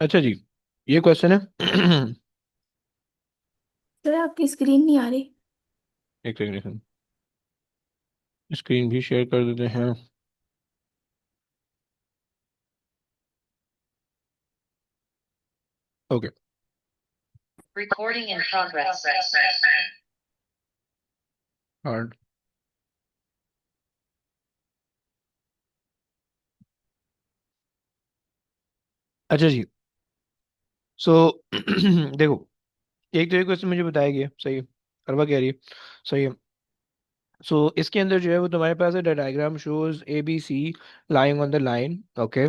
अच्छा जी, ये क्वेश्चन है। सर आपकी स्क्रीन नहीं आ रही। एक सेकंड, स्क्रीन भी शेयर कर देते हैं। Okay. Recording in progress. Hard. अच्छा जी। सो देखो, एक तो ये क्वेश्चन मुझे बताया गया, सही है। अरबा कह रही है, सही है। सो इसके अंदर जो है वो तुम्हारे पास है, the diagram shows A B C lying on the line. Okay.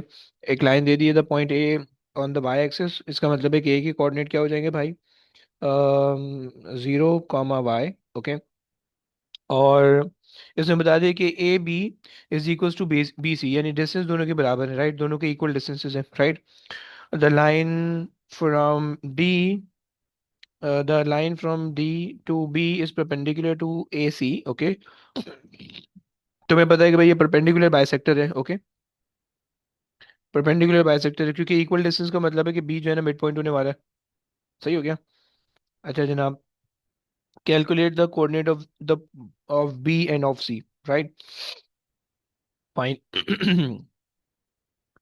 एक लाइन दे दी है, the point A on the Y axis. इसका मतलब है कि ए के कोऑर्डिनेट क्या हो जाएंगे भाई? 0, वाई। ओके। और इसमें बता दिया कि A B is equal to B C, यानी डिस्टेंस दोनों के बराबर है, राइट? दोनों के इक्वल डिस्टेंसेस हैं, right? The line from D the line from D to B is perpendicular to A C. Okay. तुम्हें पता है कि भाई ये परपेंडिकुलर बाइसेक्टर है। ओके। परपेंडिकुलर बाइसेक्टर है क्योंकि इक्वल डिस्टेंस का मतलब है कि बी जो है ना मिड पॉइंट होने वाला है। सही हो गया। अच्छा जनाब, calculate the coordinate of B and of C, right? Fine.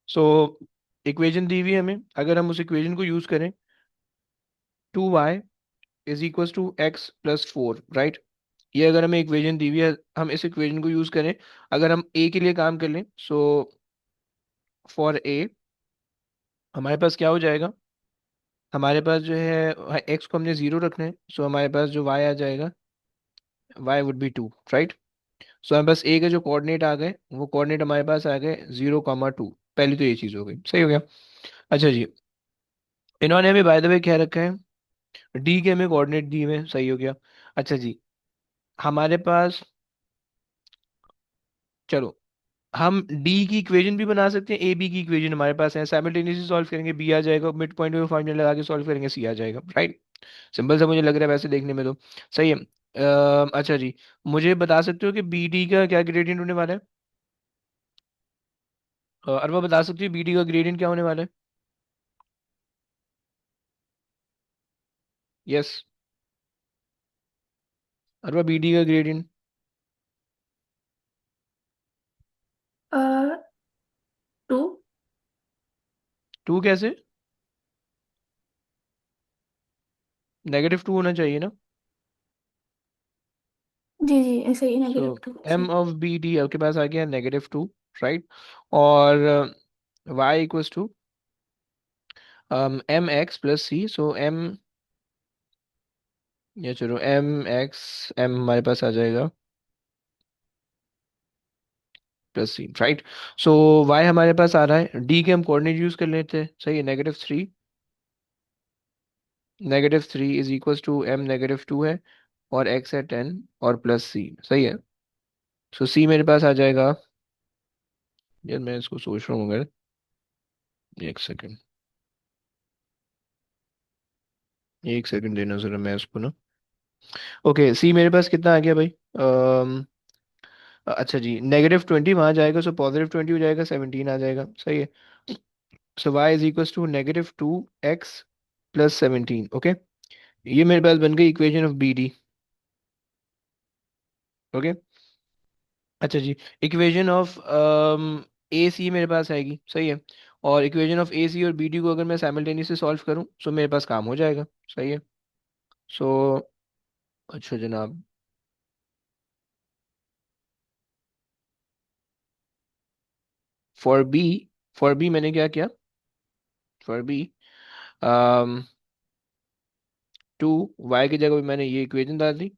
So equation दी हुई है हमें, अगर हम उस इक्वेशन को यूज करें, 2y is equal to X plus four, right? ये अगर हमें इक्वेशन दी हुई है, हम इस इक्वेशन को यूज करें, अगर हम a के लिए काम कर लें, सो फॉर a हमारे पास क्या हो जाएगा? हमारे पास जो है x को हमने जीरो रखना है, सो हमारे पास जो y आ जाएगा, y would be two, right? So हमारे पास a के जो कोऑर्डिनेट आ गए, वो कोऑर्डिनेट हमारे पास आ गए 0, 2। पहली तो ये चीज हो गई, सही हो गया। अच्छा जी, इन्होंने हमें बाय द वे क्या रखा है? डी के हमें कोऑर्डिनेट दिए हुए हैं, सही हो गया। अच्छा जी, हमारे पास, चलो, हम डी की इक्वेशन भी बना सकते हैं, ए बी की इक्वेशन हमारे पास है, साइमल्टेनियसली सॉल्व करेंगे, बी आ जाएगा, मिड पॉइंट में फाइनल लगा के सॉल्व करेंगे, सी आ जाएगा, राइट? सिंपल सा मुझे लग रहा है वैसे देखने में तो। सही है। अच्छा जी, मुझे बता सकते हो कि बी डी का क्या ग्रेडियंट होने वाला है? अरबा बता सकती हो बी डी का ग्रेडियंट क्या होने वाला है? यस। अरबा बी डी का ग्रेडियंट। टू। टू कैसे? -2 होना चाहिए ना? जी जी, ऐसे ही सो नेगेटिव टू एम से। ऑफ बी डी आपके पास आ गया -2, राइट? और Y equals to M X plus C. So M, या चलो एम एक्स एम हमारे पास आ जाएगा plus C, right? So Y हमारे पास आ रहा है, डी के हम कोऑर्डिनेट यूज कर लेते हैं, सही है। -3, -3 इज इक्वल टू एम -2 है, और एक्स है 10, और प्लस सी, सही है। सो सी मेरे पास आ जाएगा, यार मैं इसको सोच रहा हूँ, अगर एक सेकंड, एक सेकंड देना जरा, मैं इसको ना, ओके, सी मेरे पास कितना आ गया भाई? अच्छा जी, -20 वहां जाएगा, सो +20 हो जाएगा, 17 आ जाएगा, सही है। So y is equal to -2x plus 17। Okay. ये मेरे पास बन गई equation of B D. Okay. अच्छा जी, इक्वेशन ऑफ ए सी मेरे पास आएगी, सही है। और इक्वेशन ऑफ ए सी और बी डी को अगर मैं साइमल्टेनियसली सॉल्व करूं, सो मेरे पास काम हो जाएगा, सही है। सो अच्छा जनाब, फॉर बी, फॉर बी मैंने क्या किया? फॉर बी, टू वाई की जगह पे मैंने ये इक्वेशन डाल दी,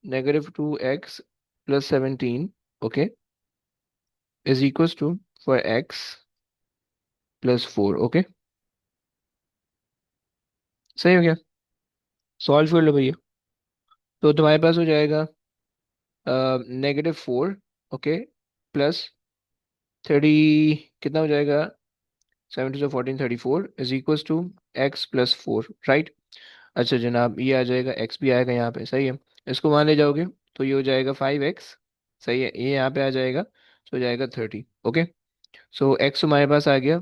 -2x plus 17, okay, is equal to, for X plus 4। Okay, सही हो गया। सॉल्व कर लो भैया। तो तुम्हारे पास हो जाएगा -4, ओके, प्लस 30, कितना हो जाएगा? 7 to 14, 34 is equal to X plus 4, right? अच्छा जनाब, ये आ जाएगा, एक्स भी आएगा यहाँ पे, सही है। इसको वहाँ ले जाओगे तो ये हो जाएगा 5x, सही है। ये यहाँ पे आ जाएगा, तो हो जाएगा 30। ओके। सो एक्स हमारे पास आ गया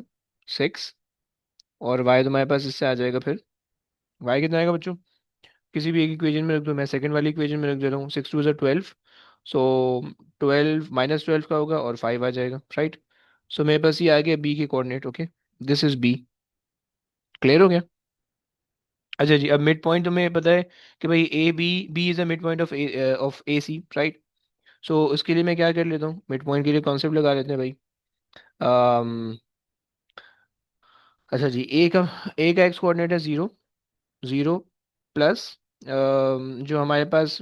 6, और y तो हमारे पास इससे आ जाएगा फिर। y कितना आएगा बच्चों? किसी भी एक इक्वेशन में रख दो, मैं सेकंड वाली इक्वेशन में रख देता हूँ। 6 2 12। सो 12 - 12 का होगा और 5 आ जाएगा, राइट। सो मेरे पास ये आ गया बी के coordinate. Okay, this is B. Clear हो गया? अच्छा जी, अब मिड पॉइंट तुम्हें पता है कि भाई A B, B is a mid point of A C, right. So उसके लिए मैं क्या कर लेता हूँ, मिड पॉइंट के लिए कॉन्सेप्ट लगा लेते हैं भाई। अम, अच्छा जी, ए का एक्स कोऑर्डिनेट है 0 0 प्लस जो हमारे पास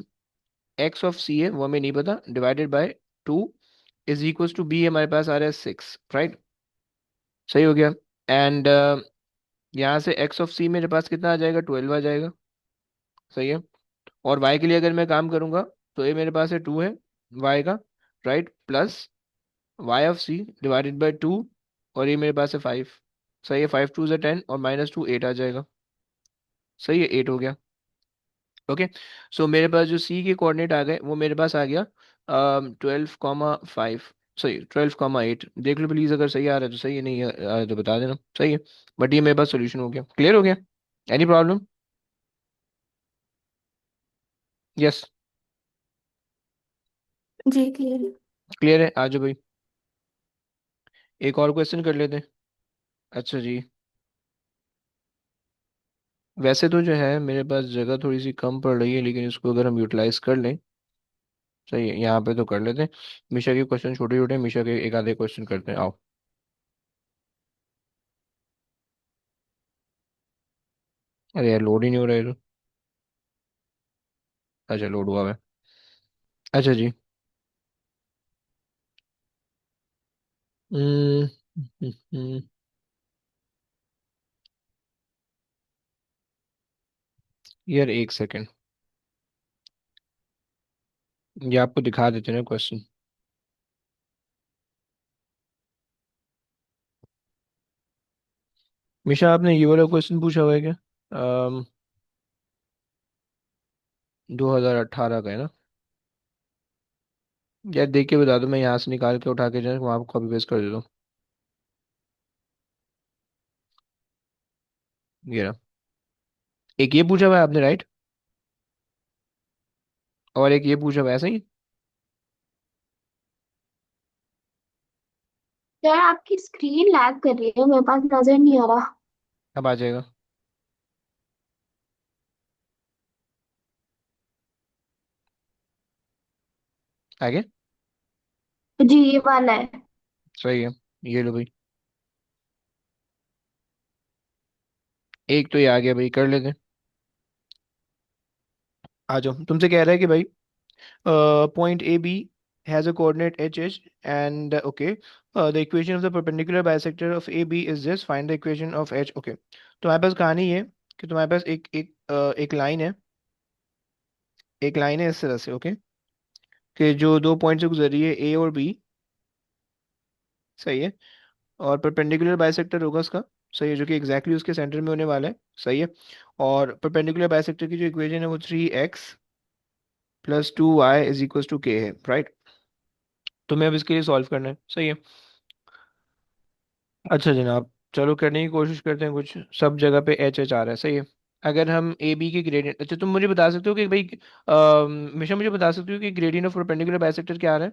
एक्स ऑफ सी है वो हमें नहीं पता, divided by 2 is equal to B हमारे पास आ रहा है 6, राइट। सही हो गया। एंड यहाँ से एक्स ऑफ सी मेरे पास कितना आ जाएगा, 12 आ जाएगा। सही है। और y के लिए अगर मैं काम करूंगा तो ये मेरे पास है 2 है y का, right, plus y of c divided by 2, और ये मेरे पास है 5। सही है, 5 2 ज़ा 10 और -2 8 आ जाएगा। सही है, 8 हो गया। ओके। सो मेरे पास जो c के कोऑर्डिनेट आ गए वो मेरे पास आ गया 12,5। सही, 12,8। देख लो प्लीज, अगर सही आ रहा है तो सही है, नहीं आ रहा है तो बता देना। सही है। बट ये मेरे पास सोल्यूशन हो गया। क्लियर हो गया? Any problem? यस। जी क्लियर है। क्लियर है, आ जाओ भाई। एक और क्वेश्चन कर लेते हैं। अच्छा जी, वैसे तो जो है मेरे पास जगह थोड़ी सी कम पड़ रही है, लेकिन इसको अगर हम यूटिलाइज कर लें, सही है, यहाँ पे तो कर लेते हैं। मिशा के क्वेश्चन छोटे छोटे, मिशा के एक आधे क्वेश्चन करते हैं, आओ। अरे यार, लोड ही नहीं हो रहा है तो। अच्छा, लोड हुआ है। अच्छा जी। हम्म हम्म, हम्म, यार एक सेकंड, ये आपको दिखा देते हैं ना क्वेश्चन। मिशा, आपने ये वाला क्वेश्चन पूछा हुआ है क्या? 2018 का है ना? यार देख के बता दो, मैं यहाँ से निकाल के उठा के जो है वहाँ कॉपी पेस्ट कर देता हूँ। ये रहा। एक ये पूछा हुआ है आपने, राइट, और एक ये पूछा हुआ है, ऐसा ही। यार आपकी स्क्रीन लैग कर रही है, मेरे पास नजर नहीं आ रहा। अब आ जाएगा। आगे। जी ये वाला है। सही है। ये लो भाई, एक तो ये आ गया भाई, कर लेते हैं। आ जाओ, तुमसे कह रहा है कि भाई point AB has a coordinate HH and okay, the equation of the perpendicular bisector of AB is this, find the equation of H। okay, तुम्हारे पास कहानी है कि तुम्हारे पास एक लाइन है, एक लाइन है इस तरह से, ओके, कि जो दो पॉइंट से गुजर रही है, A और B। सही है। और परपेंडिकुलर बाइसेक्टर होगा उसका। सही है, जो कि एग्जैक्टली उसके सेंटर में होने वाला है। सही है। और परपेंडिकुलर बाइसेक्टर की जो इक्वेशन है वो 3x + 2y = k है, राइट। तुम्हें अब इसके लिए सॉल्व करना है। सही है। अच्छा जनाब, चलो करने की कोशिश करते हैं। कुछ सब जगह पे एच एच आ रहा है। सही है। अगर हम ए बी के ग्रेडियंट, अच्छा तुम मुझे बता सकते हो कि भाई मिशा मुझे बता सकते हो कि ग्रेडियंट ऑफ परपेंडिकुलर बाइसेक्टर क्या आ रहा है?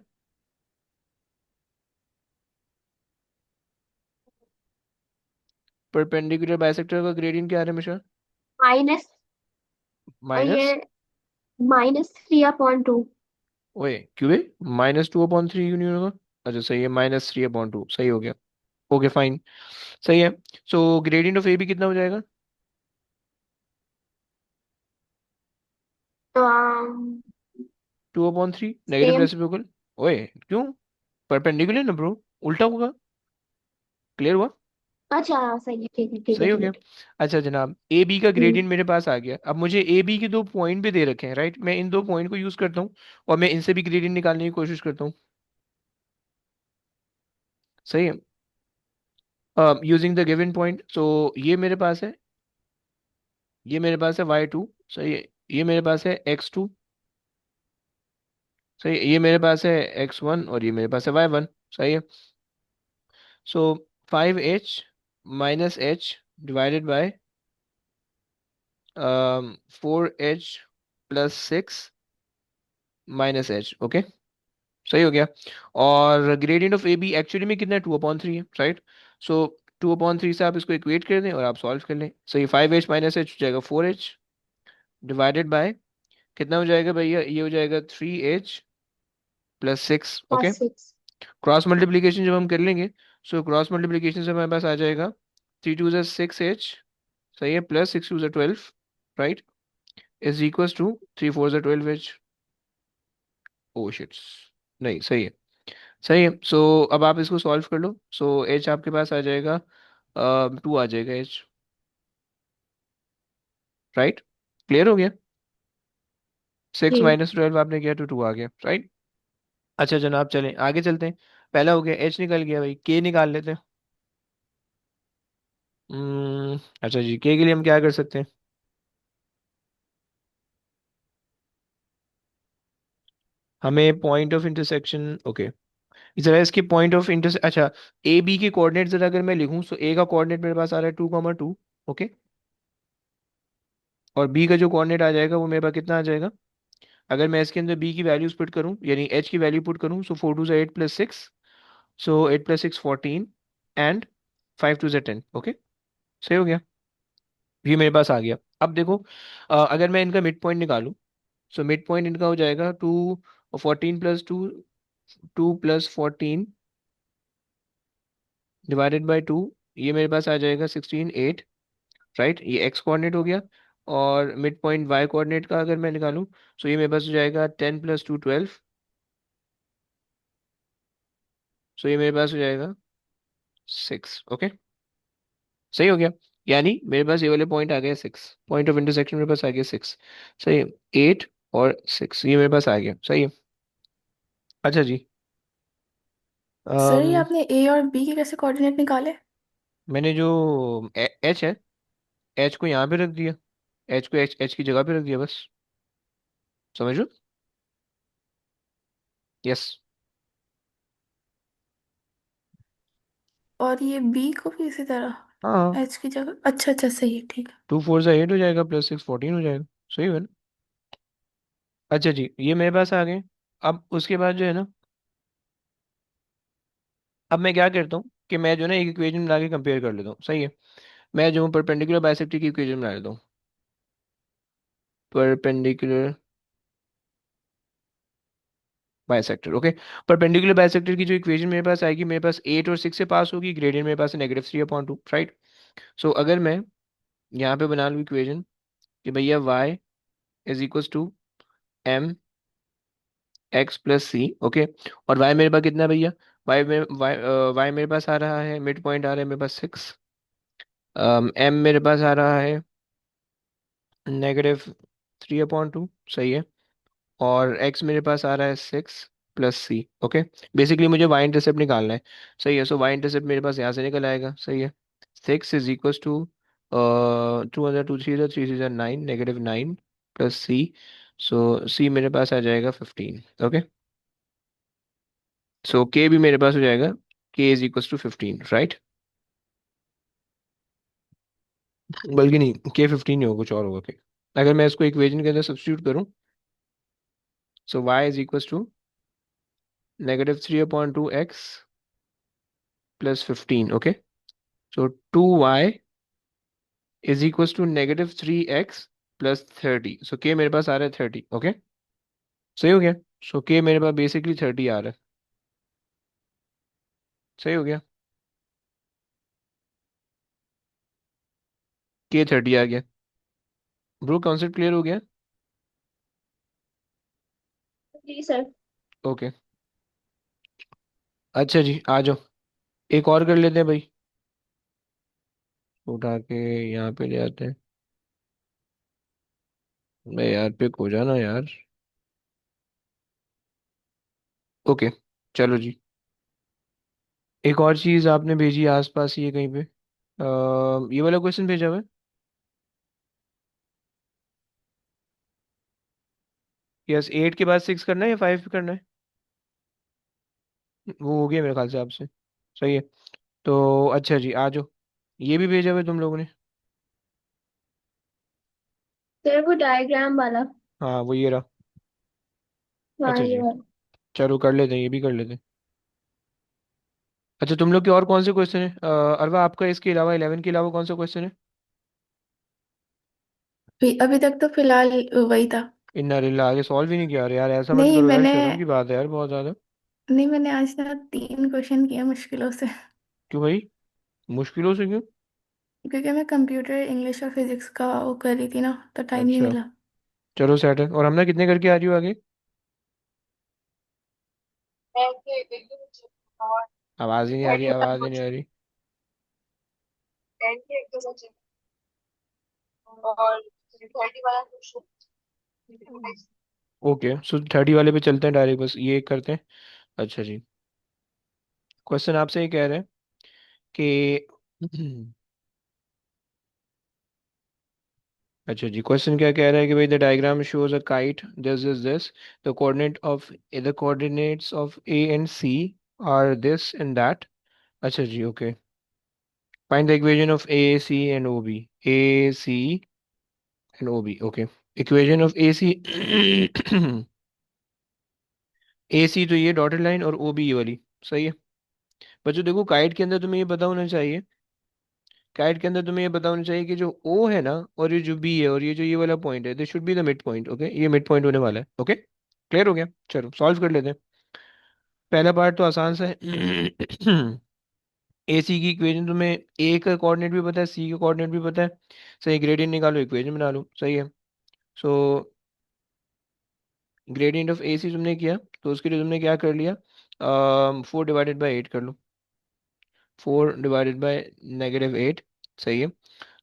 परपेंडिकुलर बाइसेक्टर का ग्रेडियंट क्या आ रहा है मिशा? माइनस, ये माइनस। -3/2। ओए क्यों है? -2/3 क्यों नहीं होगा? अच्छा सही है, -3/2 सही हो गया। Okay fine. सही है। सो ग्रेडियंट ऑफ ए बी कितना हो जाएगा? 2/3 नेगेटिव सेम। रेसिप्रोकल। ओए क्यों? परपेंडिकुलर ना ब्रो, उल्टा होगा। क्लियर हुआ? अच्छा सही है, ठीक है ठीक है सही हो ठीक गया। है। अच्छा जनाब, ए बी का हम्म। ग्रेडियंट मेरे पास आ गया। अब मुझे ए बी के दो पॉइंट भी दे रखे हैं, राइट। मैं इन दो पॉइंट को यूज करता हूँ और मैं इनसे भी ग्रेडियंट निकालने की कोशिश करता हूँ। सही है। यूजिंग द गिवन पॉइंट, सो ये मेरे पास है, ये मेरे पास है y2। सही है। ये मेरे पास है x2। सही है। ये मेरे पास है x1 और ये मेरे पास है y1। सही है। सो 5h - h divided by 4h plus 6 minus H. Okay, सही हो गया। और gradient of A B actually में कितना है, 2/3 है, राइट। सो 2/3 से आप इसको इक्वेट कर दें और आप सॉल्व कर लें। सही, 5h माइनस एच हो जाएगा 4h, डिवाइडेड बाय कितना हो जाएगा भैया, ये हो जाएगा 3h plus 6। Okay, plus 6। Cross multiplication जब हम कर लेंगे, सो क्रॉस मल्टीप्लीकेशन से हमारे पास आ जाएगा 3 2 6h, सही है, plus 6 2 12, right, is equal to 3 4 12h। Oh shits, नहीं सही है, सही है। सो अब आप इसको सॉल्व कर लो। सो एच आपके पास आ जाएगा, 2 आ जाएगा एच, राइट, क्लियर हो गया। 6 - 12 आपने किया तो 2 आ गया, राइट। अच्छा जनाब, चलें आगे चलते हैं। पहला हो गया, एच निकल गया भाई, के निकाल लेते हैं। अच्छा जी, के लिए हम क्या कर सकते हैं? हमें पॉइंट ऑफ इंटरसेक्शन, ओके, जरा इसके पॉइंट ऑफ इंटर, अच्छा, ए बी के कोऑर्डिनेट जरा अगर मैं लिखूं, तो ए का कोऑर्डिनेट मेरे पास आ रहा है 2,2। ओके, और बी का जो कोऑर्डिनेट आ जाएगा वो मेरे पास कितना आ जाएगा? अगर मैं इसके अंदर बी की वैल्यूज पुट करूं, यानी एच की वैल्यू पुट करूं, सो 4 2 8 प्लस 6, सो 8 + 6 14, एंड 5 2 10। ओके, सही हो गया, ये मेरे पास आ गया। अब देखो, अगर मैं इनका मिड पॉइंट निकालूं, सो मिड पॉइंट इनका हो जाएगा 2 14 + 2, 2 + 14 डिवाइडेड बाई 2, ये मेरे पास आ जाएगा 16 8, राइट, ये एक्स कोऑर्डिनेट हो गया। और मिड पॉइंट वाई कोऑर्डिनेट का अगर मैं निकालूं, सो ये मेरे पास हो जाएगा 10 + 2 12, सो ये मेरे पास हो जाएगा 6। ओके, सही हो गया, यानी मेरे पास ये वाले पॉइंट आ गए 6, पॉइंट ऑफ इंटरसेक्शन मेरे पास आ गया 6। सही है, 8 और 6 ये मेरे पास आ गया, सही है। अच्छा जी, सर ये अम, आपने ए और बी के कैसे कोऑर्डिनेट निकाले? मैंने जो एच है, एच को यहाँ पे रख दिया, एच को एच एच की जगह पे रख दिया बस, समझ लो। यस। और ये बी को भी इसी हाँ, तरह एच की जगह, अच्छा अच्छा सही है, ठीक है। 2 4 8 हो जाएगा, प्लस 6 14 हो जाएगा, सही है ना। अच्छा जी, ये मेरे पास आ गए। अब उसके बाद जो है ना, अब मैं क्या करता हूँ कि मैं जो है ना एक इक्वेशन बना के कंपेयर कर लेता हूँ, सही है। मैं जो परपेंडिकुलर बाइसेक्टर की इक्वेशन बना लेता हूँ, perpendicular bisector. Okay, perpendicular bisector की जो इक्वेशन मेरे पास आएगी, मेरे पास 8 और 6 से पास होगी, ग्रेडियंट मेरे पास है -3/2, राइट। सो अगर मैं यहाँ पे बना लूँ इक्वेशन कि भैया y is equal to mx + c। Okay, और y मेरे पास कितना है भैया, y मेरे पास आ रहा है, मिड पॉइंट आ रहा है मेरे पास 6, m मेरे पास आ रहा है -3/2, सही है। और x मेरे पास आ रहा है 6 + c। ओके, बेसिकली मुझे y इंटरसेप्ट निकालना है, सही है। सो y इंटरसेप्ट मेरे पास यहाँ से निकल आएगा, सही है। 6 is equal to 2 2 3 3 9, -9 plus c, so c मेरे पास आ जाएगा 15। ओके, सो k भी मेरे पास हो जाएगा, k is equal to 15, right. बल्कि नहीं, k 15 नहीं होगा, कुछ और होगा k। अगर मैं इसको इक्वेशन के अंदर सब्स्टिट्यूट करूँ, so y is equal to -3/2x plus 15। Okay, so 2y is equal to -3x plus 30, so k मेरे पास आ रहा है 30। ओके, सही हो गया। सो k मेरे पास बेसिकली 30 आ रहा है, सही हो गया, k 30 आ गया। ब्रो, कॉन्सेप्ट क्लियर हो गया? जी सर। ओके, अच्छा जी, आ जाओ, एक और कर लेते हैं भाई, उठा के यहाँ पे ले आते हैं। मैं यार, पिक हो जाना यार। ओके, चलो जी, एक और चीज आपने भेजी आसपास ही है कहीं पे, ये वाला क्वेश्चन भेजा हुआ है। यस, 8 के बाद 6 करना है या 5 करना है? वो हो गया मेरे ख्याल से आपसे, सही है। तो अच्छा जी, आ जाओ, ये भी भेजा हुआ है तुम लोगों ने? सर वो डायग्राम वाला। हाँ वो ये रहा। हाँ, अच्छा ये जी, वाला। चलो कर लेते हैं, ये भी कर लेते हैं। अच्छा तुम लोग के और कौन से क्वेश्चन है? अरवा आपका इसके अलावा 11 के अलावा कौन सा क्वेश्चन है? अभी तक तो फिलहाल वही था। इन्ना रिल्ला, आगे सॉल्व ही नहीं किया? अरे यार ऐसा मत नहीं करो यार, मैंने शर्म की बात है यार बहुत ज्यादा। नहीं मैंने आज ना 3 क्वेश्चन किए मुश्किलों से। क्यों भाई? मुश्किलों से क्यों? क्योंकि मैं कंप्यूटर इंग्लिश और फिजिक्स का वो कर रही थी ना, तो टाइम नहीं अच्छा, मिला। चलो सेट है। और हमने कितने करके आ रही हो आगे? आवाज ही नहीं आ रही, आवाज ही नहीं आ रही। ओके, सो 30 वाले पे चलते हैं डायरेक्ट, बस ये करते हैं। अच्छा जी, क्वेश्चन आपसे ये कह रहे हैं कि अच्छा जी, क्वेश्चन क्या कह रहा है कि भाई the diagram shows a kite, this is this, the coordinate of the coordinates of A and C are this and that. अच्छा जी, okay. Find the equation of A C and O B. A C and O B, okay. Equation of A C A C तो ये dotted line, और O B ये वाली, सही है। बच्चों देखो, काइट के अंदर तुम्हें ये पता होना चाहिए, काइट के अंदर तुम्हें ये पता होना चाहिए कि जो ओ है ना, और ये जो बी है, और ये जो ये वाला पॉइंट है, this should be the mid point. Okay, ये मिड पॉइंट होने वाला है। ओके, क्लियर हो गया? चलो सॉल्व कर लेते हैं। पहला पार्ट तो आसान सा है। ए सी की इक्वेशन तुम्हें, ए का कोऑर्डिनेट भी पता है, सी का कोऑर्डिनेट भी पता है। सही, ग्रेडियंट निकालो, इक्वेशन बना लो, सही है। सो ग्रेडियंट ऑफ ए सी तुमने किया, तो उसके लिए तुमने क्या कर लिया? 4/8 कर लो। 4/-8, सही है।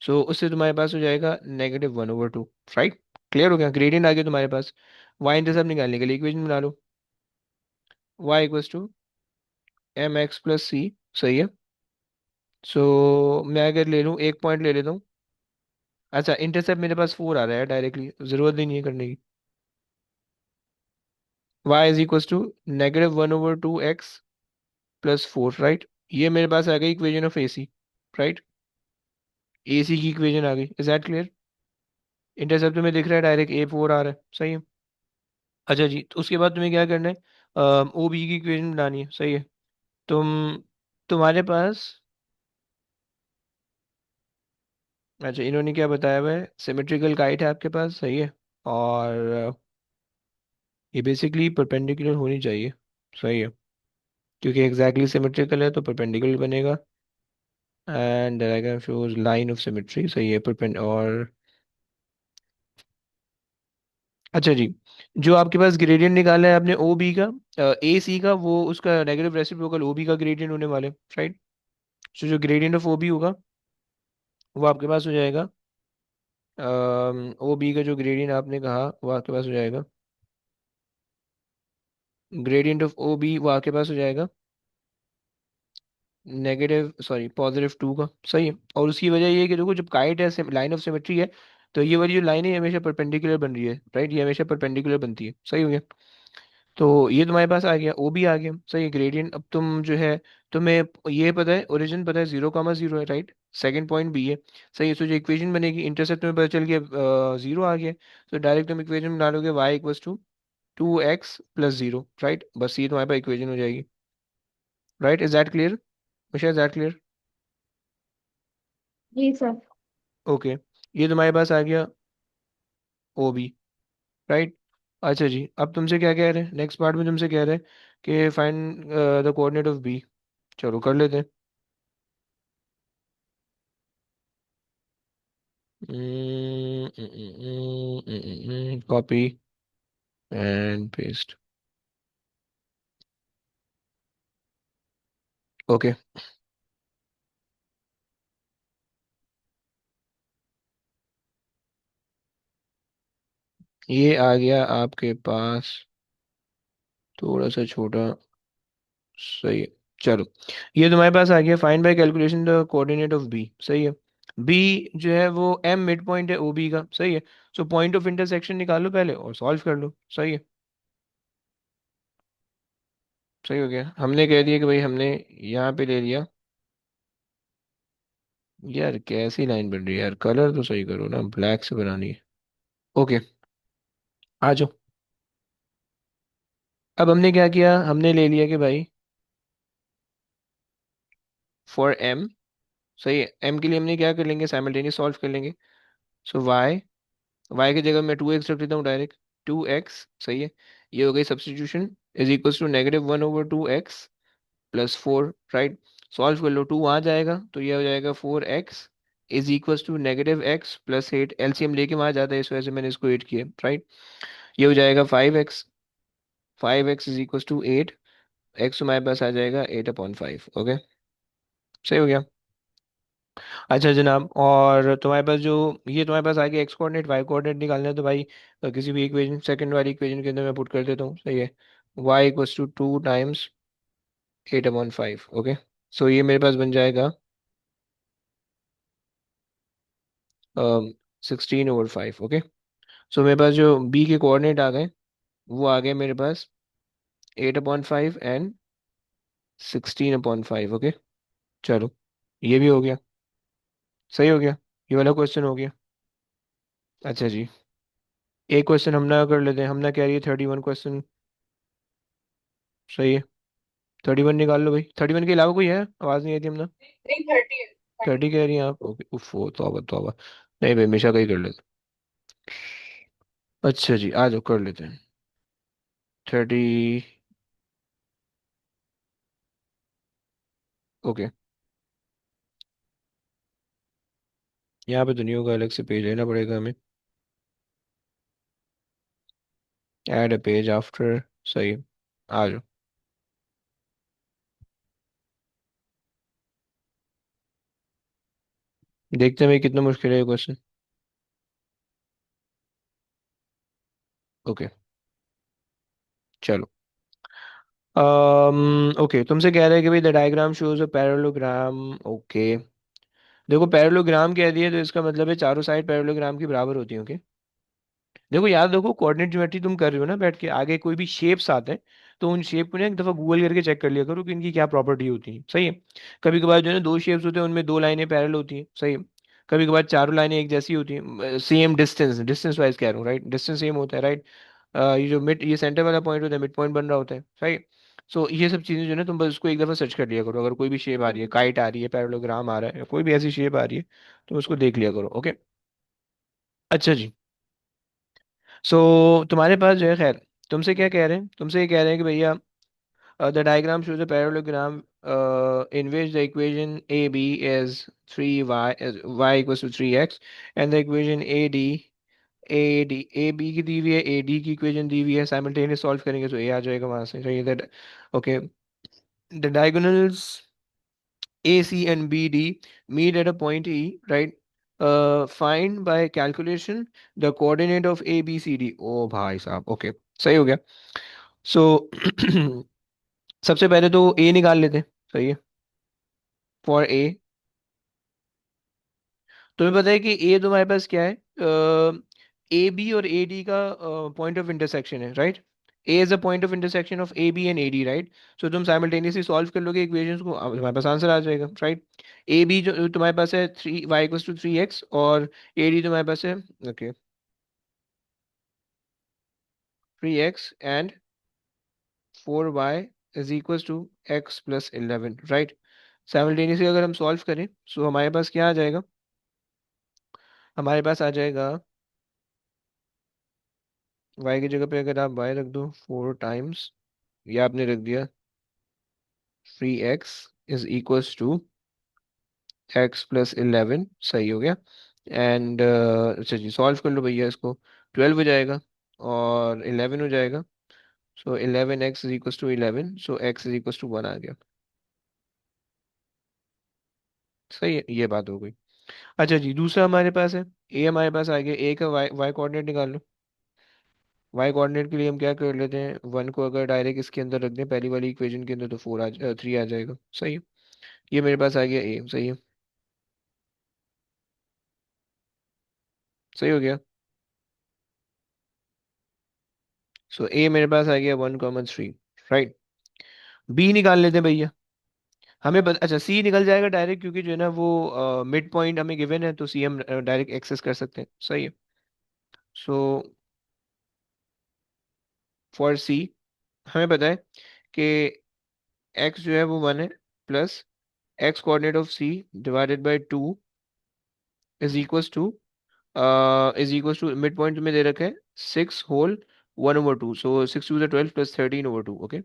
सो उससे तुम्हारे पास हो जाएगा -1/2, राइट? क्लियर हो गया? ग्रेडियंट आ गया तुम्हारे पास। वाई इंटरसेप्ट निकालने के लिए इक्वेशन बना लो। y = mx + c, सही है। सो मैं अगर ले लूँ, एक पॉइंट ले लेता हूँ। अच्छा, इंटरसेप्ट मेरे पास 4 आ रहा है डायरेक्टली, जरूरत ही नहीं है करने की। y = -1/2x + 4, right? ये मेरे पास आ गई equation of A C, right? A C की इक्वेशन आ गई। Is that clear? इंटरसेप्ट में दिख रहा है डायरेक्ट, A4 आ रहा है, सही है। अच्छा जी, तो उसके बाद तुम्हें क्या करना है? ओ बी की इक्वेशन बनानी है, सही है। तुम तुम्हारे पास, अच्छा इन्होंने क्या बताया हुआ है, सिमेट्रिकल काइट है आपके पास, सही है। और ये बेसिकली परपेंडिकुलर होनी चाहिए, सही है, क्योंकि एग्जैक्टली सिमेट्रिकल है तो परपेंडिकुलर बनेगा। And diagram shows line of symmetry, सही है, परपेंड और अच्छा जी, जो आपके पास ग्रेडियंट निकाला है आपने ओ बी का, ए सी का, वो उसका नेगेटिव रेसिप्रोकल ओ बी का ग्रेडियंट होने वाले, राइट? सो जो ग्रेडियंट ऑफ ओ बी होगा, वो आपके पास हो जाएगा, ओ बी का जो ग्रेडियंट आपने कहा वो आपके पास हो जाएगा, ग्रेडियंट ऑफ ओ बी वो आपके पास हो जाएगा +2 का, सही है। और उसकी वजह ये है कि देखो, जब काइट है, लाइन ऑफ सिमेट्री है, तो ये वाली जो लाइन है ये हमेशा परपेंडिकुलर बन रही है, राइट? ये हमेशा परपेंडिकुलर बनती है, सही हो गया। तो ये तुम्हारे पास आ गया, ओ भी आ गया, सही है। ग्रेडियंट अब तुम जो है, तुम्हें ये पता है, ओरिजिन पता है, 0,0 है, राइट? सेकंड पॉइंट भी है, सही है। सो जो इक्वेशन बनेगी, इंटरसेप्ट में पता चल गया, 0 आ गया। तो डायरेक्ट तुम इक्वेशन बना लोगे, y = 2x + 0, राइट? बस ये तुम्हारे पास इक्वेशन हो जाएगी, राइट? Is that clear? मुझे इज दैट क्लियर? जी सर। ओके, ये तुम्हारे पास आ गया ओ बी, राइट? अच्छा जी, अब तुमसे क्या कह रहे हैं, नेक्स्ट पार्ट में तुमसे कह रहे हैं कि find the coordinate of B. चलो कर लेते हैं। Copy and paste, okay. ये आ गया आपके पास, थोड़ा सा छोटा, सही है। चलो, ये तुम्हारे पास आ गया, find by calculation the coordinate of B, सही है। बी जो है वो एम मिड पॉइंट है ओ बी का, सही है। सो पॉइंट ऑफ इंटरसेक्शन निकालो पहले और सॉल्व कर लो, सही है। सही हो गया, हमने कह दिया कि भाई हमने यहाँ पे ले लिया यार कैसी लाइन बन रही है यार, कलर तो सही करो ना, ब्लैक से बनानी है। ओके, आ जाओ। अब हमने क्या किया, हमने ले लिया कि भाई फॉर एम, सही है, एम के लिए हमने क्या कर लेंगे, साइमल्टेनियस सॉल्व कर लेंगे। सो वाई की जगह मैं 2x रख देता हूँ डायरेक्ट, 2x, सही है। ये हो गई substitution, is equals to -1/2x plus 4, right. Solve कर लो, 2 आ जाएगा तो ये हो जाएगा 4x is equals to -x + 8, LCM लेके वहां जाता है, इस वजह से मैंने इसको 8 किया, राइट। ये हो जाएगा 5x, 5x is equals to 8, x हमारे पास आ जाएगा 8/5। ओके, सही हो गया। अच्छा जनाब, और तुम्हारे पास जो, ये तुम्हारे पास आ गया एक्स कोऑर्डिनेट, वाई कोऑर्डिनेट निकालना है तो भाई किसी भी इक्वेशन, सेकंड वाली इक्वेशन के अंदर मैं पुट कर देता हूँ, सही है। Y equals to 2 times 8/5। Okay, so ये मेरे पास बन जाएगा 16/5। ओके, सो मेरे पास जो बी के कोऑर्डिनेट आ गए, वो आ गए मेरे पास 8/5 एंड 16/5। ओके, चलो, ये भी हो गया, सही हो गया, ये वाला क्वेश्चन हो गया। अच्छा जी, एक क्वेश्चन हम ना कर लेते हैं, हम ना कह रही है 31 क्वेश्चन, सही है। 31 निकाल लो भाई, 31 के अलावा कोई है, आवाज़ नहीं आई थी हमने। नहीं 30 है। 30 कह रही हैं आप, ओके, उफ, वो तौबा तौबा। नहीं भाई, हमेशा का ही कर लेते हैं। अच्छा जी, आ जाओ कर लेते हैं 30। ओके, यहाँ पे तो नहीं होगा, अलग से पेज लेना पड़ेगा हमें। ऐड अ पेज आफ्टर, सही, आ जाओ। देखते हैं भाई कितना मुश्किल है ये क्वेश्चन। ओके, चलो। ओके, तुमसे कह रहे हैं कि भाई the diagram shows a parallelogram. Okay, देखो पैरेललोग्राम कह दिए तो इसका मतलब है चारों साइड पैरेललोग्राम की बराबर होती हैं। ओके, देखो याद रखो, कोऑर्डिनेट ज्योमेट्री तुम कर रहे हो ना बैठ के, आगे कोई भी शेप्स आते हैं तो उन शेप को ना एक दफा गूगल करके चेक कर लिया करो कि इनकी क्या प्रॉपर्टी होती है, सही है। कभी कभार जो है ना, दो शेप्स होते हैं उनमें दो लाइनें पैरेलल होती हैं, सही है। कभी कभार चारों लाइनें एक जैसी होती हैं, सेम डिस्टेंस, डिस्टेंस वाइज कह रहा हूँ, राइट, डिस्टेंस सेम होता है, राइट। ये जो मिड, ये सेंटर वाला पॉइंट होता है, मिड पॉइंट बन रहा होता है, सही। सो ये सब चीजें जो है ना, तुम बस उसको एक दफा सर्च कर लिया करो, अगर कोई भी शेप आ रही है, काइट आ रही है, पैरेललोग्राम आ रहा है, कोई भी ऐसी शेप आ रही है, तो उसको देख लिया करो। ओके, अच्छा जी। सो तुम्हारे पास जो है, खैर, तुमसे क्या कह रहे हैं, तुमसे ये कह रहे हैं कि भैया the diagram shows a parallelogram in which the equation AB is 3y equals to 3x, and the equation AB की दी हुई है, AD की इक्वेशन दी हुई है, साइमल्टेनियस सॉल्व करेंगे तो A आ जाएगा वहां से, सही है that. Okay, the diagonals AC and BD meet at a point E, right? Find by calculation the coordinate of ABCD। ओ भाई साहब, ओके, सही हो गया। सो सबसे पहले तो ए निकाल लेते हैं, सही है। फॉर ए, तुम्हें पता है कि ए तुम्हारे पास क्या है, ए बी और ए डी का पॉइंट ऑफ इंटरसेक्शन है, right. A is a point of intersection of A B and A D, right. So तुम साइमल्टेनियसली सॉल्व कर लोगे इक्वेशंस को, अब तुम्हारे पास आंसर आ जाएगा, राइट। ए बी जो तुम्हारे पास है 3y = 3x, और ए डी तुम्हारे पास है, okay, 3x and 4y = x + 11, right. Simultaneously अगर हम सॉल्व करें, सो हमारे पास क्या आ जाएगा, हमारे पास आ जाएगा y की जगह पे अगर आप y रख दो 4 टाइम्स, ये आपने रख दिया 3x = x + 11, सही हो गया। एंड अच्छा जी, सॉल्व कर लो भैया इसको, 12 हो जाएगा और 11 हो जाएगा। सो 11x = 11, सो x = 1 आ गया, सही है, ये बात हो गई। अच्छा जी, दूसरा हमारे पास है ए, हमारे पास आ गया, ए का y कोऑर्डिनेट निकाल लो। y कोऑर्डिनेट के लिए हम क्या कर लेते हैं, 1 को अगर डायरेक्ट इसके अंदर रख दें पहली वाली इक्वेशन के अंदर, तो 3 आ जाएगा, सही है। ये मेरे पास आ गया ए, सही है, सही हो गया। सो ए मेरे पास आ गया 1,3, राइट। बी निकाल लेते हैं भैया, अच्छा सी निकल जाएगा डायरेक्ट, क्योंकि जो है ना वो मिड पॉइंट हमें गिवन है, तो सी हम डायरेक्ट एक्सेस कर सकते हैं, सही है। सो फॉर सी हमें पता है कि एक्स जो है वो 1 है, plus X coordinate of C divided by 2 is equals to mid point में दे रखा है 6 होल 1/2, सो 6 2 12 प्लस 13/2, ओके।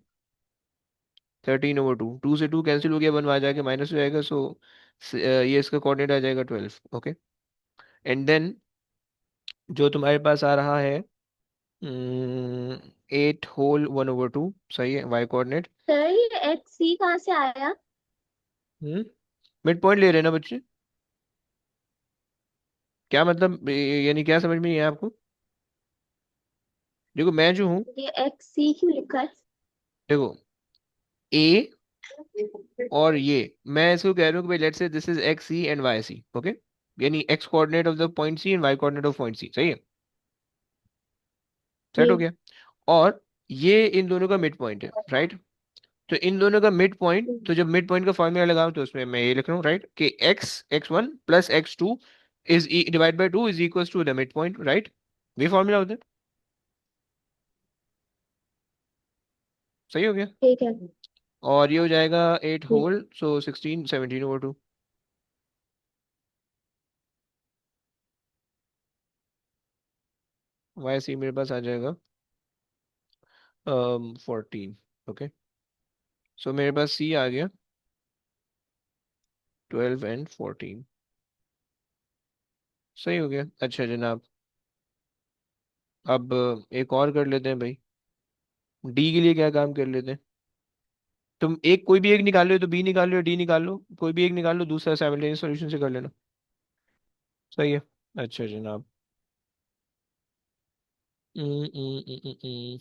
13/2, 2 से 2 कैंसिल हो गया, 1 आ जाके माइनस हो जाएगा, सो ये इसका कोऑर्डिनेट आ जाएगा 12, ओके। एंड देन जो तुम्हारे पास आ रहा है 8 होल 1/2, सही है, वाई कोऑर्डिनेट। सर ये एक्स सी कहाँ से आया? हम्म मिड पॉइंट ले रहे हैं ना बच्चे, क्या मतलब यानी क्या समझ में नहीं है आपको? देखो मैं जो हूँ, ये एक्स सी क्यों लिखा है? देखो ए और ये, मैं इसको कह रहा हूँ कि भाई let's say this is X C and Y C, okay. यानी X coordinate of the point C and Y coordinate of point C, सही है, सेट हो जी। गया। और ये इन दोनों का मिड पॉइंट है, राइट। तो इन दोनों का मिड पॉइंट, तो जब मिड पॉइंट का फॉर्मूला लगाऊं तो उसमें मैं ये लिख रहा हूँ, राइट, कि x1 plus x2 is divide by 2 is equal to the mid point, right. ये फॉर्मूला होता है, सही हो गया। ठीक है। और ये हो जाएगा 8 जी। होल, सो 16 17/2, वाई सी मेरे पास आ जाएगा 14, ओके। सो मेरे पास सी आ गया 12 एंड 14, सही हो गया। अच्छा जनाब, अब एक और कर लेते हैं भाई, डी के लिए क्या काम कर लेते हैं। तुम एक कोई भी एक निकाल लो, तो बी निकाल लो या डी निकाल लो, कोई भी एक निकाल लो, दूसरा साइमल्टेनियस सॉल्यूशन से कर लेना, सही है। अच्छा जनाब, हम्म, हम्म, हम्म,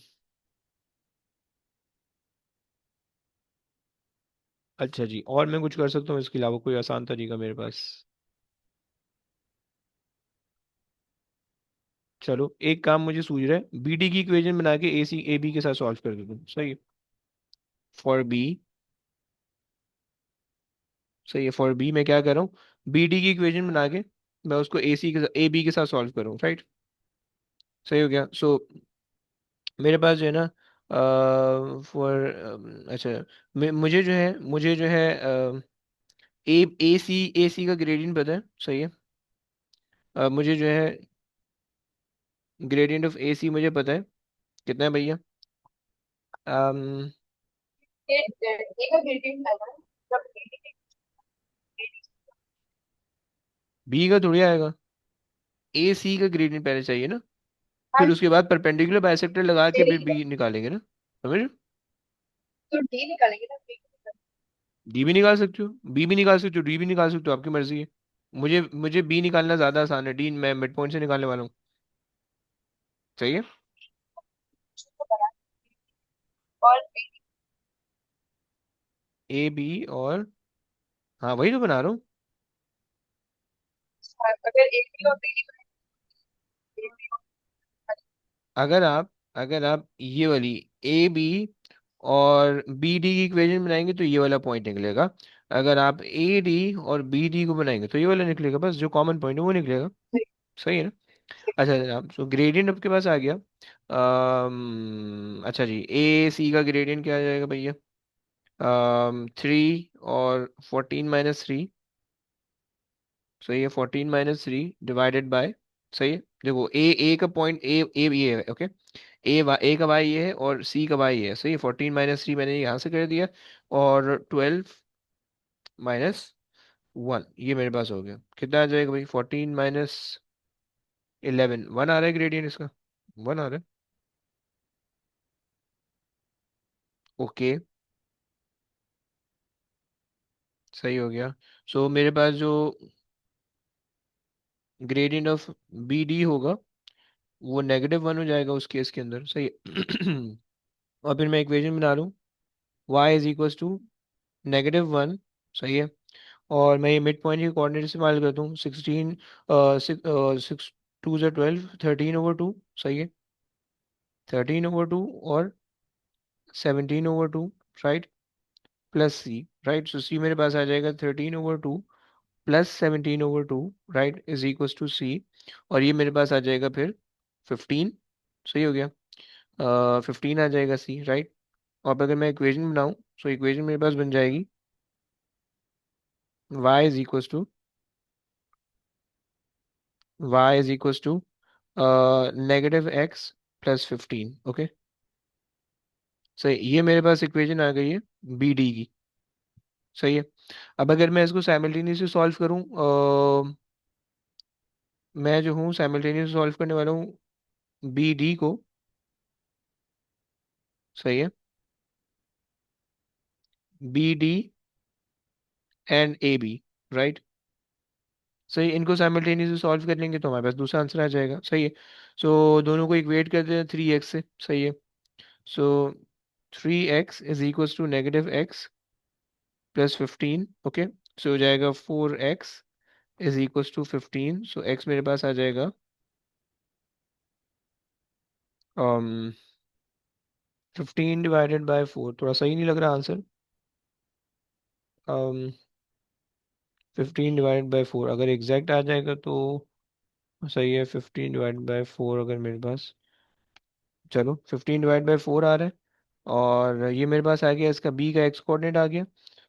अच्छा जी, और मैं कुछ कर सकता हूँ इसके अलावा, कोई आसान तरीका मेरे पास? चलो एक काम मुझे सूझ रहा है, बी डी की इक्वेशन बना के ए सी ए बी के साथ सॉल्व कर दो तुम, सही है। फॉर बी, सही है, फॉर बी मैं क्या कर रहा हूँ, बी डी की इक्वेशन बना के मैं उसको ए सी के साथ ए बी के साथ सॉल्व करूँ, राइट, सही हो गया। सो मेरे पास जो है ना फॉर अच्छा, मुझे जो है ए सी का ग्रेडियंट पता है, सही है। मुझे जो है ग्रेडियंट ऑफ ए सी मुझे पता है, कितना है भैया? um, बी का थोड़ी आएगा, ए सी का ग्रेडियंट पहले चाहिए ना, फिर उसके बाद परपेंडिकुलर बाइसेक्टर लगा के फिर बी निकालेंगे ना, समझ रहे हो? डी भी निकाल सकते हो, बी भी निकाल सकते हो, डी भी निकाल सकते हो, आपकी मर्जी है। मुझे मुझे बी निकालना ज्यादा आसान है, डी मैं मिड पॉइंट से निकालने वाला हूँ, सही है। ए बी और, हाँ वही तो बना रहा हूँ। अगर आप ये वाली ए बी और बी डी की इक्वेशन बनाएंगे तो ये वाला पॉइंट निकलेगा। अगर आप ए डी और बी डी को बनाएंगे तो ये वाला निकलेगा, बस जो कॉमन पॉइंट है वो निकलेगा, सही है ना। अच्छा जनाब, सो ग्रेडियंट आपके पास आ गया। अच्छा जी, ए सी का ग्रेडियंट क्या आ जाएगा भैया? 3 और 14 - 3, सही है, 14 - 3 डिवाइडेड बाय, सही है। देखो ए का पॉइंट ए ये है, ओके। ए का वाई ये है और सी का वाई ये है, सही है। 14 - 3 मैंने यहाँ से कर दिया, और 12 - 1 ये मेरे पास हो गया, कितना आ जाएगा भाई? 14 - 11, 1 आ रहा है ग्रेडियंट इसका, 1 आ रहा है, ओके, सही हो गया। सो मेरे पास जो ग्रेडियंट ऑफ बी डी होगा वो -1 हो जाएगा उस केस के अंदर, सही है। और फिर मैं इक्वेशन बना लूँ, y इज इक्वल टू -1, सही है। और मैं ये मिड पॉइंट के कोऑर्डिनेट इस्तेमाल करता हूँ, 16 सिक्स 2 × 12 13/2, सही है, 13/2 और 17/2, राइट। Plus C, right. So C मेरे पास आ जाएगा 13/2 plus 17/2, right, is equal to C. और ये मेरे पास आ जाएगा फिर 15। सही हो गया। 15 आ जाएगा सी, राइट। और अब अगर मैं इक्वेशन बनाऊं, सो इक्वेशन मेरे पास बन जाएगी y is equal to y is equal to -x plus 15। Okay, सही। ये मेरे पास इक्वेशन आ गई है बी डी की। सही है। अब अगर मैं इसको साइमल्टेनियसली सॉल्व करूं, मैं जो हूँ साइमल्टेनियसली सॉल्व करने वाला हूँ बी डी को। सही है। B D and A B, right. सही, इनको साइमल्टेनियसली सॉल्व कर लेंगे तो हमारे पास दूसरा आंसर आ जाएगा। सही है। सो दोनों को इक्वेट करते हैं 3x से। सही है। So 3x is equal to -x plus 15। Okay, so हो जाएगा 4x is equal to 15। So x मेरे पास आ जाएगा 15/4। थोड़ा सही नहीं लग रहा आंसर। 15/4 अगर एग्जैक्ट आ जाएगा तो सही है। 15/4 अगर मेरे पास, चलो 15/4 आ रहा है। और ये मेरे पास आ गया, इसका बी का एक्स कोऑर्डिनेट आ गया।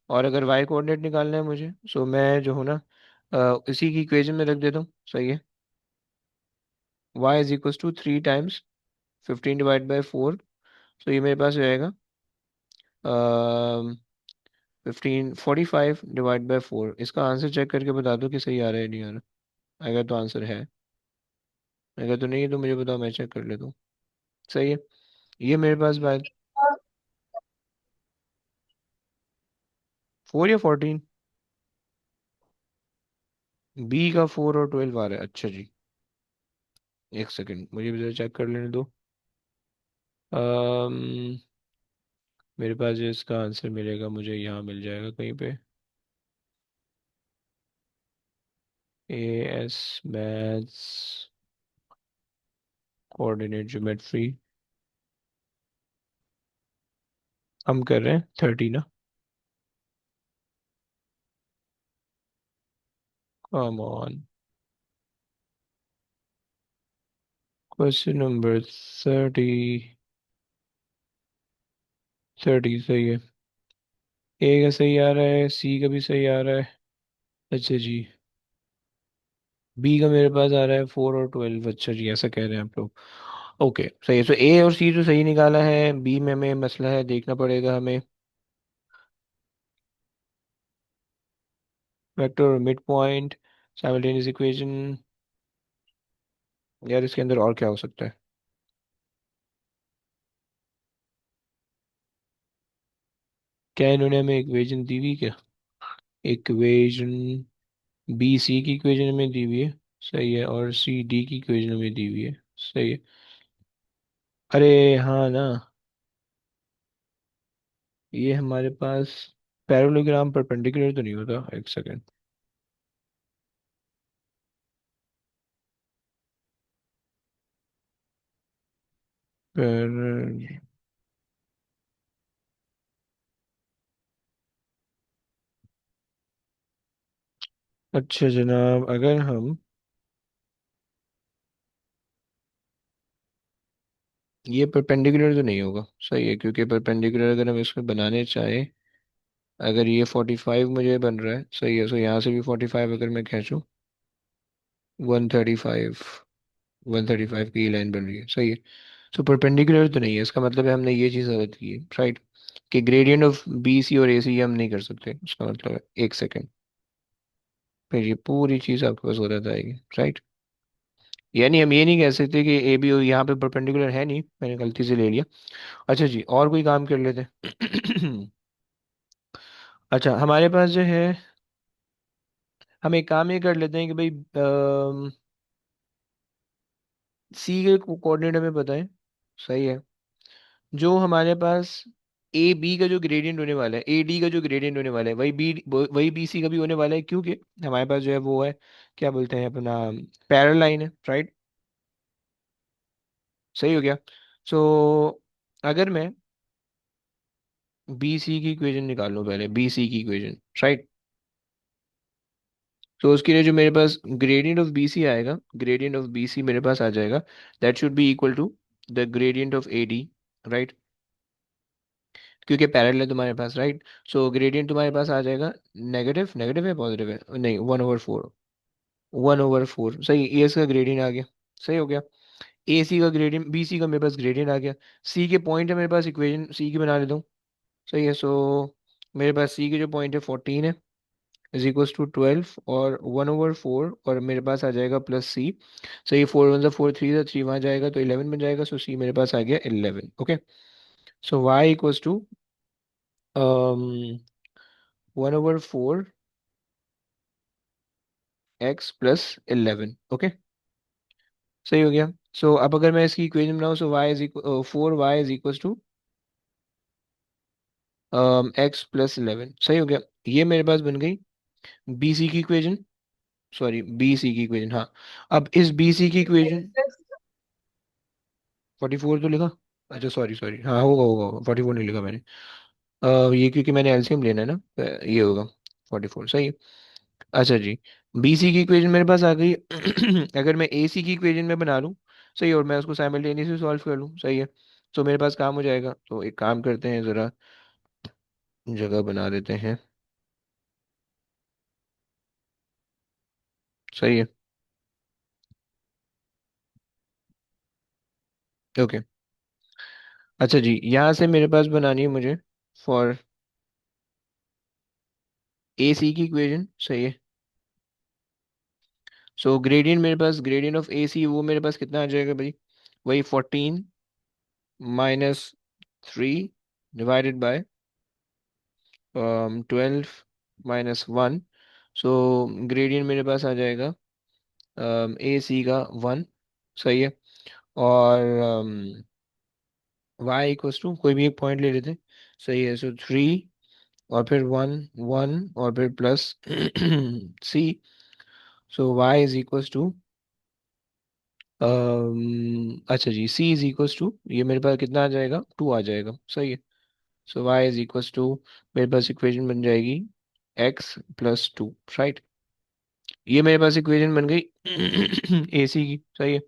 और अगर वाई कोऑर्डिनेट निकालना है मुझे, सो मैं जो हूँ ना इसी की इक्वेशन में रख देता हूँ। सही है। Y is equal to 3 times 15/4। So ये मेरे पास हो जाएगा 15 45/4। इसका आंसर चेक करके बता दो कि सही आ रहा है नहीं आ रहा। अगर तो आंसर है, अगर तो नहीं है तो मुझे बताओ, मैं चेक कर लेता हूँ। सही है। ये मेरे पास बात 4 या 14, बी का 4 और 12 आ रहा है। अच्छा जी, एक सेकंड मुझे भी चेक कर लेने दो। अम्म मेरे पास जो इसका आंसर मिलेगा मुझे यहाँ मिल जाएगा कहीं पे। A S maths coordinate geometry हम कर रहे हैं 30 ना। Come on, question number 30। 30 सही है। ए का सही आ रहा है, सी का भी सही आ रहा है। अच्छा जी, बी का मेरे पास आ रहा है 4 और 12। अच्छा जी, ऐसा कह रहे हैं आप लोग। ओके, सही है। तो ए और सी तो सही निकाला है, बी में हमें मसला है, देखना पड़ेगा हमें। वेक्टर और मिड पॉइंट, साइमल्टेनियस इक्वेशन। यार इसके अंदर और क्या हो सकता है? क्या इन्होंने हमें इक्वेशन दी हुई क्या? इक्वेशन बी सी की इक्वेशन हमें दी हुई है। सही है। और सी डी की इक्वेशन हमें दी हुई है। सही है। अरे हाँ ना, ये हमारे पास पैरेललोग्राम परपेंडिकुलर तो नहीं होता। एक सेकंड। पर अच्छा जनाब, अगर हम ये परपेंडिकुलर तो नहीं होगा। सही है, क्योंकि परपेंडिकुलर अगर हम इसमें बनाने चाहें, अगर ये 45 मुझे बन रहा है, सही है, सो यहाँ से भी 45 अगर मैं खींचूँ, 135, 135 की लाइन बन रही है। सही है। सो परपेंडिकुलर तो नहीं है, इसका मतलब है हमने ये चीज़ गलत की है, राइट। कि ग्रेडियंट ऑफ बी सी और ए सी हम नहीं कर सकते, उसका मतलब है। एक सेकंड, फिर ये पूरी चीज़ आपके पास गलत आएगी, राइट। यानी हम ये नहीं कह सकते कि ए बी यहाँ पे परपेंडिकुलर है नहीं, मैंने गलती से ले लिया। अच्छा जी, और कोई काम कर लेते हैं। अच्छा, हमारे पास जो है, हम एक काम ये कर लेते हैं कि भाई सी के कोऑर्डिनेट हमें पता है। सही है। जो हमारे पास ए बी का जो ग्रेडियंट होने वाला है, ए डी का जो ग्रेडियंट होने वाला है, वही बी सी का भी होने वाला है, क्योंकि हमारे पास जो है वो है, क्या बोलते हैं अपना, पैरेलल लाइन है, राइट। सही हो गया। सो अगर मैं बी सी की इक्वेशन निकाल लो पहले, बी सी की इक्वेशन, राइट। तो उसके लिए जो मेरे पास ग्रेडियंट ऑफ बी सी आएगा, ग्रेडियंट ऑफ बी सी मेरे पास आ जाएगा, that should be equal to the gradient of A D, right, क्योंकि पैरेलल है तुम्हारे पास, राइट। सो ग्रेडियंट तुम्हारे पास आ जाएगा नेगेटिव, नेगेटिव है पॉजिटिव है, नहीं 1/4, 1/4, सही। ए इसका ग्रेडियंट आ गया, सही हो गया। ए सी का ग्रेडियंट, बी सी का मेरे पास ग्रेडियंट आ गया। सी के पॉइंट है मेरे पास, इक्वेशन सी की बना लेता हूँ, सही है। सो मेरे पास सी के जो पॉइंट है 14 है, इज इक्वल्स टू 12 और 1/4, और मेरे पास आ जाएगा प्लस सी, सही। 4 1 4, 3 था, 3 वहाँ जाएगा तो 11 बन जाएगा, सो सी मेरे पास आ गया 11, okay. So Y equals to 1/4 X plus 11, okay, सही हो गया। सो अब अगर मैं इसकी इक्वेशन बनाऊँ, so Y is equal 4y is equals to X plus 11, सही हो गया। ये मेरे पास बन गई बी सी की इक्वेशन, सॉरी बी सी की इक्वेशन, हाँ। अब इस बी सी की इक्वेशन, 44 तो लिखा, अच्छा सॉरी सॉरी, हाँ होगा होगा होगा, 44 नहीं लिखा मैंने। ये क्योंकि मैंने एलसीएम लेना है ना, ये होगा 44, सही है। अच्छा जी, बी सी की इक्वेशन मेरे पास आ गई। अगर मैं ए सी की इक्वेशन में बना लूँ, सही, और मैं उसको साइमल्टेनियसली सॉल्व कर लूँ, सही है, तो मेरे पास काम हो जाएगा। तो एक काम करते हैं, ज़रा जगह बना देते हैं, सही है, ओके। अच्छा जी, यहाँ से मेरे पास बनानी है मुझे फॉर ए सी की इक्वेशन, सही है। सो ग्रेडियंट मेरे पास, ग्रेडियंट ऑफ ए सी वो मेरे पास कितना आ जाएगा भाई, वही 14 -3 डिवाइडेड बाय 12 -1। सो ग्रेडियंट मेरे पास आ जाएगा ए सी का 1, सही है। और वाई इक्वल्स टू कोई भी एक पॉइंट ले लेते हैं, सही है। सो 3 और फिर 1 1 और फिर plus C, so Y is equals to अच्छा जी, सी इज इक्वल्स टू, ये मेरे पास कितना आ जाएगा, 2 आ जाएगा, सही है। सो वाई इज इक्वल्स टू, मेरे पास इक्वेशन बन जाएगी x+2, राइट। ये मेरे पास इक्वेशन बन गई ए सी की, सही है,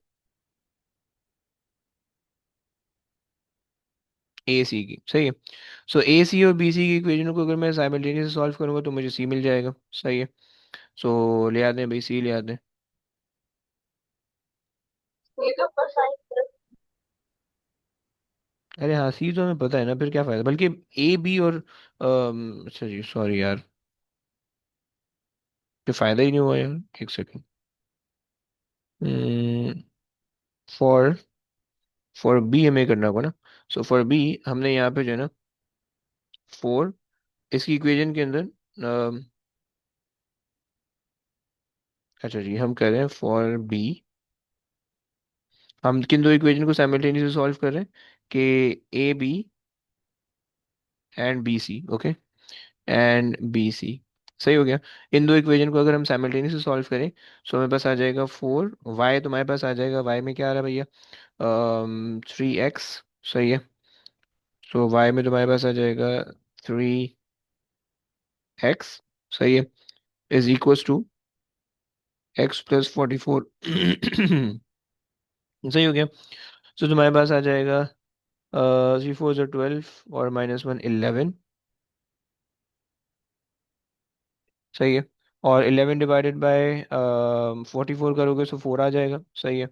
ए सी की, सही है। सो ए सी और बी सी की इक्वेशन को अगर मैं साइमल्टेनियसली सॉल्व करूंगा तो मुझे सी मिल जाएगा, सही है। सो ले आते हैं भाई, सी ले आते हैं। अरे हाँ, सी तो हमें पता है ना, फिर क्या फायदा, बल्कि ए बी और अच्छा जी सॉरी यार, फिर फायदा ही नहीं हुआ यार, एक सेकंड। फॉर फॉर बी हमें करना होगा ना। सो फॉर बी हमने यहाँ पे जो है ना 4, इसकी इक्वेशन के अंदर अच्छा जी, हम कर रहे हैं फॉर बी, हम किन दो इक्वेशन को साइमल्टेनियसली सॉल्व कर रहे हैं, कि A B and B C, okay, and B C, सही हो गया। इन दो इक्वेशन को अगर हम साइमल्टेनियसली सॉल्व करें, सो हमें पास आ जाएगा 4, वाई तुम्हारे पास आ जाएगा, वाई में क्या आ रहा है भैया, 3x, सही है। सो वाई में तुम्हारे पास आ जाएगा 3x, सही है, इज इक्वल्स टू x+44। सही हो गया। सो तुम्हारे पास आ जाएगा 3 4 12 और -1 11, सही है। और 11 डिवाइडेड बाय 44 करोगे, सो 4 आ जाएगा, सही है।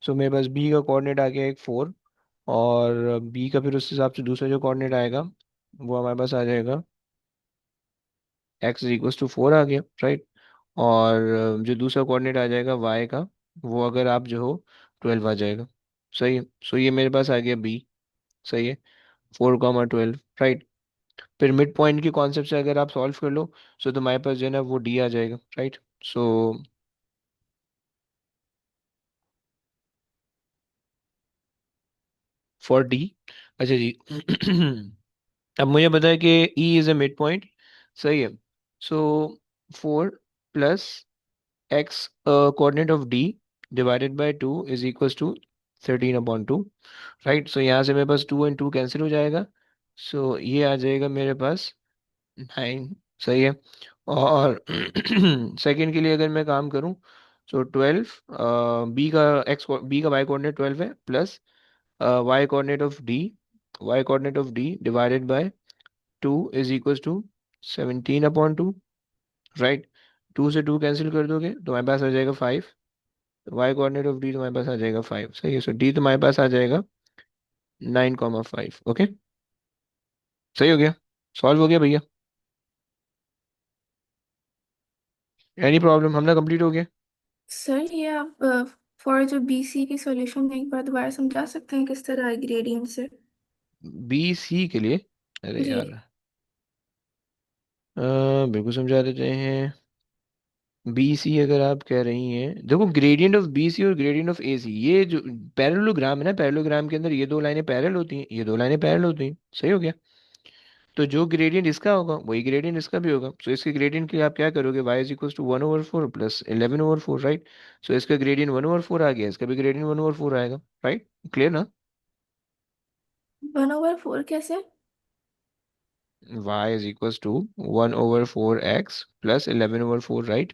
सो मेरे पास बी का कोऑर्डिनेट आ गया एक 4, और बी का फिर उस हिसाब से दूसरा जो कोऑर्डिनेट आएगा वो हमारे पास आ जाएगा x = 4 आ गया, राइट। और जो दूसरा कोऑर्डिनेट आ जाएगा y का, वो अगर आप जो हो 12 आ जाएगा, सही है। सो ये मेरे पास आ गया b, सही है, 4, 12, राइट। फिर मिड पॉइंट के कॉन्सेप्ट से अगर आप सॉल्व कर लो, सो तुम्हारे पास जो है ना वो d आ जाएगा, राइट। सो फॉर d, अच्छा जी। अब मुझे पता है कि e is a mid point, सही है। So 4 plus X coordinate of D divided by 2 is equals to 13/2, right. So यहाँ से मेरे पास 2 और 2 कैंसिल हो जाएगा, सो ये आ जाएगा मेरे पास 9। सही है। और सेकंड के लिए अगर मैं काम करूं, सो 12, बी का बी का वाई कोऑर्डिनेट 12 है, plus Y coordinate of D, Y coordinate of D divided by 2 is equal to 17/2, right. 2 से 2 कैंसिल कर दोगे तो हमारे पास आ जाएगा 5। वाई कोऑर्डिनेट ऑफ डी तुम्हारे पास आ जाएगा 5। सही है। सो डी तुम्हारे पास आ जाएगा 9,5। ओके, सही हो गया, सॉल्व हो गया भैया। Any problem? हमने कंप्लीट हो गया। सर ये आप फॉर जो बीसी की सॉल्यूशन एक बार दोबारा समझा सकते हैं किस तरह है ग्रेडियंट से? बी सी के लिए? अरे जी। यार, बिल्कुल समझा देते हैं। बी सी अगर आप कह रही हैं, देखो ग्रेडियंट ऑफ बी सी और ग्रेडियंट ऑफ ए सी, ये जो पैरेललोग्राम है ना, पैरेललोग्राम के अंदर ये दो लाइनें पैरेलल होती हैं, ये दो लाइनें पैरेलल होती हैं। सही हो गया। तो जो ग्रेडियंट इसका होगा वही ग्रेडियंट इसका भी होगा। सो इसके ग्रेडियंट के लिए आप क्या करोगे, y is equal to 1/4 plus 11/4, right. So इसका ग्रेडियंट 1/4 आ गया, इसका भी ग्रेडियंट 1/4 आएगा, राइट। क्लियर ना? 1/4 कैसे? y is equal to 1/4x plus 11/4, right.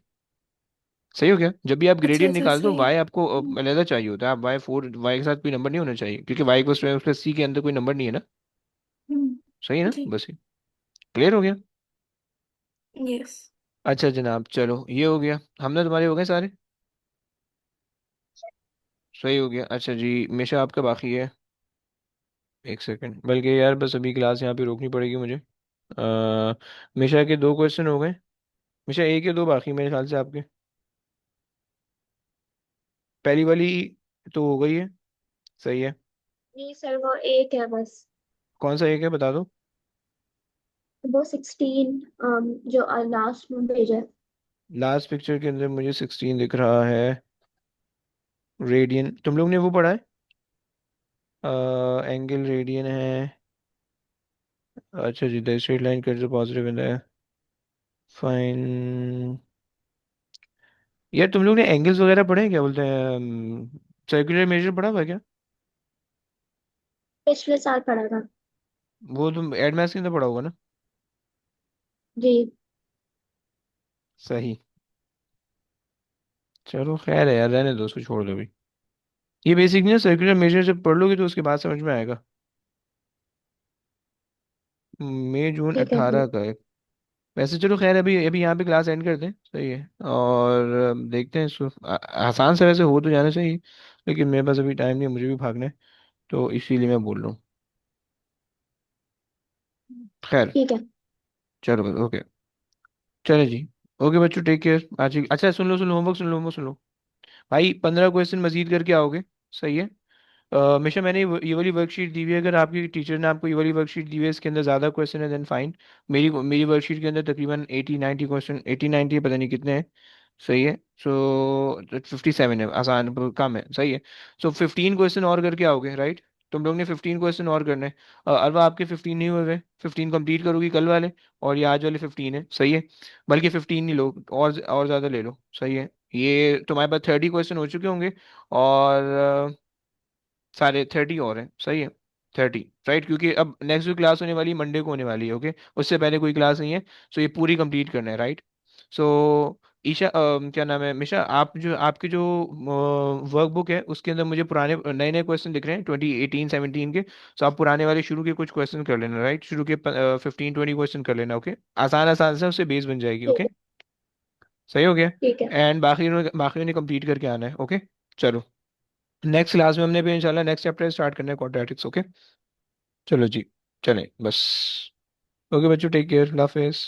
सही हो गया। जब भी आप अच्छा ग्रेडियंट अच्छा निकालते हो सही। y आपको अलग चाहिए होता है। आप y के साथ कोई नंबर नहीं होना चाहिए, क्योंकि y equal two plus c के अंदर कोई नंबर नहीं है ना। सही है ना? जी। बस क्लियर हो गया। यस। अच्छा जनाब, चलो ये हो गया, हमने तुम्हारे हो गए सारे। सही हो गया। अच्छा जी, हमेशा आपका बाकी है। एक सेकंड, बल्कि यार बस अभी क्लास यहाँ पे रोकनी पड़ेगी मुझे। मिशा के 2 क्वेश्चन हो गए। मिशा एक या दो बाकी मेरे ख्याल से आपके। पहली वाली तो हो गई है। सही है। नहीं सर, वो एक है बस। कौन सा एक है बता दो। वो 16 जो लास्ट में भेजा है। लास्ट पिक्चर के अंदर मुझे 16 दिख रहा है। रेडियन तुम लोग ने वो पढ़ा है? एंगल रेडियन है। अच्छा जी, the straight line cuts the positive in the fine. यार तुम लोग ने एंगल्स वगैरह पढ़े हैं, क्या बोलते हैं, सर्कुलर मेजर पढ़ा हुआ है क्या? पिछले साल पढ़ा था। वो तुम एड मैथ्स के अंदर पढ़ा होगा ना? जी। सही। चलो खैर है यार, रहने दो उसको, छोड़ दो भी। ये बेसिक ना सर्कुलर मेजर जब पढ़ लोगे तो उसके बाद समझ में आएगा। मई जून ठीक है सर। 18 का है। वैसे चलो खैर, अभी अभी यहाँ पे क्लास एंड करते हैं, सही है। और देखते हैं इसको आसान से वैसे हो तो जाना चाहिए, लेकिन मेरे पास अभी टाइम नहीं है, मुझे भी भागना है, तो इसीलिए मैं बोल रहा हूँ। खैर, ठीक है। चलो ओके। चलो जी। ओके बच्चों, टेक केयर आज अच्छा सुन लो होमवर्क सुन लो, होमवर्क सुन लो। भाई 15 क्वेश्चन मजीद करके आओगे। सही है। हमेशा मैंने ये वाली वर्कशीट दी हुई है, अगर आपकी टीचर ने आपको ये वाली वर्कशीट दी हुई है, इसके अंदर ज़्यादा क्वेश्चन है देन फाइन। मेरी मेरी वर्कशीट के अंदर तकरीबन 80-90 क्वेश्चन, 80-90 पता नहीं कितने हैं। सही है। सो 57 है, आसान कम है। सही है। सो 15 क्वेश्चन और करके आओगे, राइट। तुम लोग ने 15 क्वेश्चन और करने हैं। अरवा आपके 15 नहीं हुए, 15 कंप्लीट करोगी कल वाले, और ये आज वाले 15 है। सही है। बल्कि 15 नहीं लो, और ज़्यादा ले लो। सही है। ये तुम्हारे पास 30 क्वेश्चन हो चुके होंगे, और सारे 30 और हैं। सही है। 30, राइट, क्योंकि अब नेक्स्ट जो क्लास होने वाली मंडे को होने वाली है, ओके। उससे पहले कोई क्लास नहीं है। सो ये पूरी कंप्लीट करना है, राइट। सो ईशा, क्या नाम है, मिशा, आप जो आपकी जो वर्कबुक है उसके अंदर मुझे पुराने नए नए क्वेश्चन दिख रहे हैं 2018-17 के। सो आप पुराने वाले शुरू के कुछ क्वेश्चन कर लेना, राइट। शुरू के 15-20 क्वेश्चन कर लेना, ओके। आसान आसान से उससे बेस बन जाएगी, ठीक ओके। है। सही हो गया। ठीक है। एंड बाकी ने कंप्लीट करके आना है, ओके। चलो, नेक्स्ट क्लास में हमने भी इंशाल्लाह नेक्स्ट चैप्टर स्टार्ट करना है, क्वाड्रेटिक्स, ओके। चलो जी, चलें बस। ओके बच्चों, टेक केयर, अल्लाह हाफिज़।